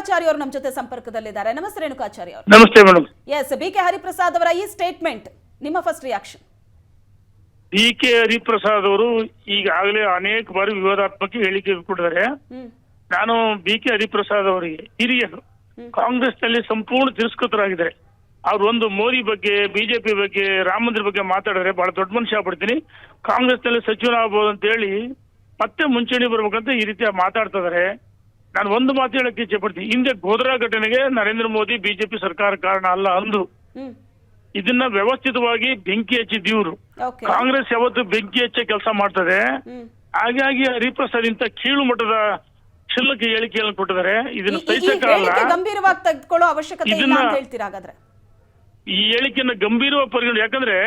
ರೇಣುಕಾಚಾರ್ಯ ಅವರು ನಮ್ಮ ಜೊತೆ ಸಂಪರ್ಕದಲ್ಲಿದ್ದಾರೆ. ನಮಸ್ತೆ ರೇಣುಕಾಚಾರ್ಯ ಅವರು. ನಮಸ್ತೆ ಮೇಡಮ್. S, BK. ಹರಿಪ್ರಸಾದ್ ಅವರ ಈ ಸ್ಟೇಟ್ಮೆಂಟ್ ನಿಮ್ಮ ಫಸ್ಟ್ ರಿಯಾಕ್ಷನ್? ಬಿ.ಕೆ. ಹರಿಪ್ರಸಾದ್ ಅವರು ಈಗಾಗಲೇ ಅನೇಕ ಬಾರಿ ವಿವಾದಾತ್ಮಕ ಹೇಳಿಕೆ ಕೊಟ್ಟಿದ್ದಾರೆ. ನಾನು ಬಿ.ಕೆ. ಹರಿಪ್ರಸಾದ್ ಅವರಿಗೆ ಹಿರಿಯರು, ಕಾಂಗ್ರೆಸ್ ನಲ್ಲಿ ಸಂಪೂರ್ಣ ತಿರಸ್ಕೃತರಾಗಿದ್ದಾರೆ. ಅವ್ರು ಒಂದು ಮೋದಿ ಬಗ್ಗೆ, ಬಿಜೆಪಿ ಬಗ್ಗೆ, ರಾಮ ಮಂದಿರ ಬಗ್ಗೆ ಮಾತಾಡಿದ್ರೆ ಬಹಳ ದೊಡ್ಡ ಮನುಷ್ಯ ಆಗ್ಬಿಡ್ತೀನಿ, ಕಾಂಗ್ರೆಸ್ ನಲ್ಲಿ ಸಚಿವನಾಗಬಹುದು ಅಂತ ಹೇಳಿ ಮತ್ತೆ ಮುಂಚೂಣಿ ಬರ್ಬೇಕಂತ ಈ ರೀತಿ ಮಾತಾಡ್ತಾ ಇದಾರೆ. ನಾನು ಒಂದು ಮಾತು ಹೇಳಕ್ಕೆ ಇಚ್ಛೆ ಪಡ್ತೀನಿ. ಹಿಂದೆ ಗೋಧ್ರಾ ಘಟನೆಗೆ ನರೇಂದ್ರ ಮೋದಿ ಬಿಜೆಪಿ ಸರ್ಕಾರ ಕಾರಣ ಅಲ್ಲ ಅಂದು ಇದನ್ನ ವ್ಯವಸ್ಥಿತವಾಗಿ ಬೆಂಕಿ ಹಚ್ಚಿದ್ದು ಇವರು. ಕಾಂಗ್ರೆಸ್ ಯಾವತ್ತು ಬೆಂಕಿ ಹಚ್ಚೆ ಕೆಲಸ ಮಾಡ್ತದೆ. ಹಾಗಾಗಿ ಹರಿಪ್ರಸಾದ್ ಇಂತ ಕೀಳು ಮಟ್ಟದ ಕ್ಷುಲ್ಲಕ ಹೇಳಿಕೆಗಳನ್ನು ಕೊಟ್ಟಿದ್ದಾರೆ. ಇದನ್ನ ಸಹಿಸಕ್ಕಾಗಲ್ಲ. ಗಂಭೀರವಾಗಿ ತೆಗೆದುಕೊಳ್ಳೋ ಅವಶ್ಯಕತೆ ಇಲ್ಲ ಅಂತ ಹೇಳ್ತೀರಾ ಹಾಗಾದ್ರೆ? ಈ ಹೇಳಿಕೆಯನ್ನು ಗಂಭೀರವಾಗಿ ಪರಿಗಣ, ಯಾಕಂದ್ರೆ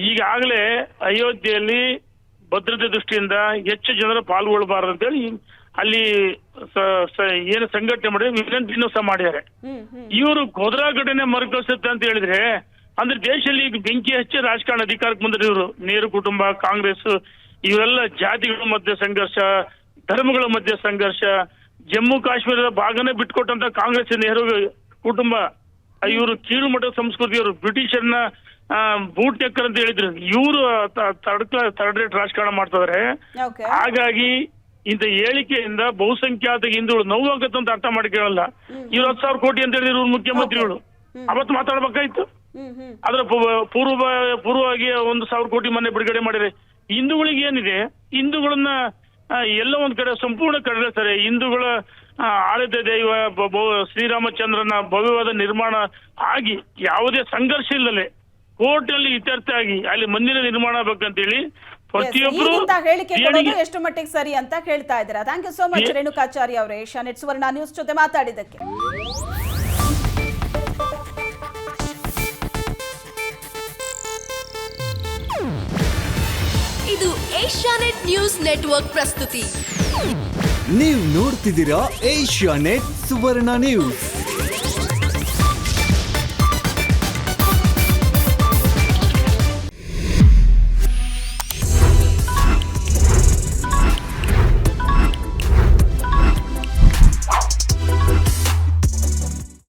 ಈಗಾಗಲೇ ಅಯೋಧ್ಯೆಯಲ್ಲಿ ಭದ್ರತೆ ದೃಷ್ಟಿಯಿಂದ ಹೆಚ್ಚು ಜನರು ಪಾಲ್ಗೊಳ್ಳಬಾರದು ಅಂತೇಳಿ ಅಲ್ಲಿ ಏನು ಸಂಘಟನೆ ಮಾಡಿ ವಿನಂತಿನೂ ಸಹ ಮಾಡಿದ್ದಾರೆ. ಇವರು ಗೋಧ್ರಾ ಘಟನೆ ಮರುಕಳಿಸುತ್ತೆ ಅಂತ ಹೇಳಿದ್ರೆ ಅಂದ್ರೆ ದೇಶದಲ್ಲಿ ಈಗ ಬೆಂಕಿ ಹಚ್ಚಿ ರಾಜಕಾರಣ ಅಧಿಕಾರಕ್ಕೆ ಬಂದ್ರೆ ಇವರು ನೆಹರು ಕುಟುಂಬ, ಕಾಂಗ್ರೆಸ್, ಇವರೆಲ್ಲ ಜಾತಿಗಳ ಮಧ್ಯೆ ಸಂಘರ್ಷ, ಧರ್ಮಗಳ ಮಧ್ಯೆ ಸಂಘರ್ಷ, ಜಮ್ಮು ಕಾಶ್ಮೀರದ ಭಾಗನೇ ಬಿಟ್ಕೊಟ್ಟಂತ ಕಾಂಗ್ರೆಸ್ ನೆಹರು ಕುಟುಂಬ, ಇವರು ಕೀಳು ಮಟ್ಟದ ಸಂಸ್ಕೃತಿಯವರು, ಬ್ರಿಟಿಷರ್ನ ಬೂಟ್ ಟೆಕ್ಕರ್ ಅಂತ ಹೇಳಿದ್ರು. ಇವರು ಥರ್ಡ್ ರೇಟ್ ರಾಜಕಾರಣ ಮಾಡ್ತಿದ್ದಾರೆ. ಹಾಗಾಗಿ ಇಂಥ ಹೇಳಿಕೆಯಿಂದ ಬಹುಸಂಖ್ಯಾತ ಹಿಂದೂಗಳು ನೋವಾಗತ್ತೆ ಅಂತ ಅರ್ಥ ಮಾಡಿಕೊಳ್ಳಲ್ಲ. 20,000 ಕೋಟಿ ಅಂತ ಹೇಳಿದ್ರು ಇವ್ರು ಮುಖ್ಯಮಂತ್ರಿಗಳು. ಅವತ್ತು ಮಾತಾಡ್ಬೇಕಾಯ್ತು. ಅದ್ರ ಪೂರ್ವವಾಗಿ 1,000 ಕೋಟಿ ಮೊನ್ನೆ ಬಿಡುಗಡೆ ಮಾಡಿದ್ರೆ ಹಿಂದೂಗಳಿಗೆ ಏನಿದೆ? ಹಿಂದೂಗಳನ್ನ ಎಲ್ಲ ಒಂದ್ ಕಡೆ ಸಂಪೂರ್ಣ ಕಡೆಗಣಿಸ್ತಾರೆ. ಹಿಂದೂಗಳ ಆರಾಧ್ಯ ದೈವ ಶ್ರೀರಾಮಚಂದ್ರನ ಭವ್ಯವಾದ ನಿರ್ಮಾಣ ಆಗಿ ಯಾವುದೇ ಸಂಘರ್ಷ ಇಲ್ಲದೆ ಕೋರ್ಟಲ್ಲಿ ಇತ್ಯರ್ಥ ಆಗಿ ಅಲ್ಲಿ ಮಂದಿರ ನಿರ್ಮಾಣ ಆಗ್ಬೇಕಂತೇಳಿ ಪ್ರತಿಯೊಬ್ಬರು ಹೇಳಿಕೆ ಕೊಡೋದು ಎಷ್ಟು ಮಟ್ಟಿಗೆ ಸರಿ ಅಂತ ಕೇಳ್ತಾ ಇದ್ದೀರಾ. Thank you so much Renukacharya ಅವರೇ, ಏಷ್ಯಾನೆಟ್ ಸುವರ್ಣ ನ್ಯೂಸ್ ಜೊತೆ ಮಾತಾಡಿದ್ದಕ್ಕೆ. ಇದು ಏಷ್ಯಾನೆಟ್ ನ್ಯೂಸ್ ನೆಟ್ವರ್ಕ್ ಪ್ರಸ್ತುತಿ. ನೀವು ನೋಡ್ತಿದ್ದೀರಾ ಏಷ್ಯಾನೆಟ್ ಸುವರ್ಣ ನ್ಯೂಸ್.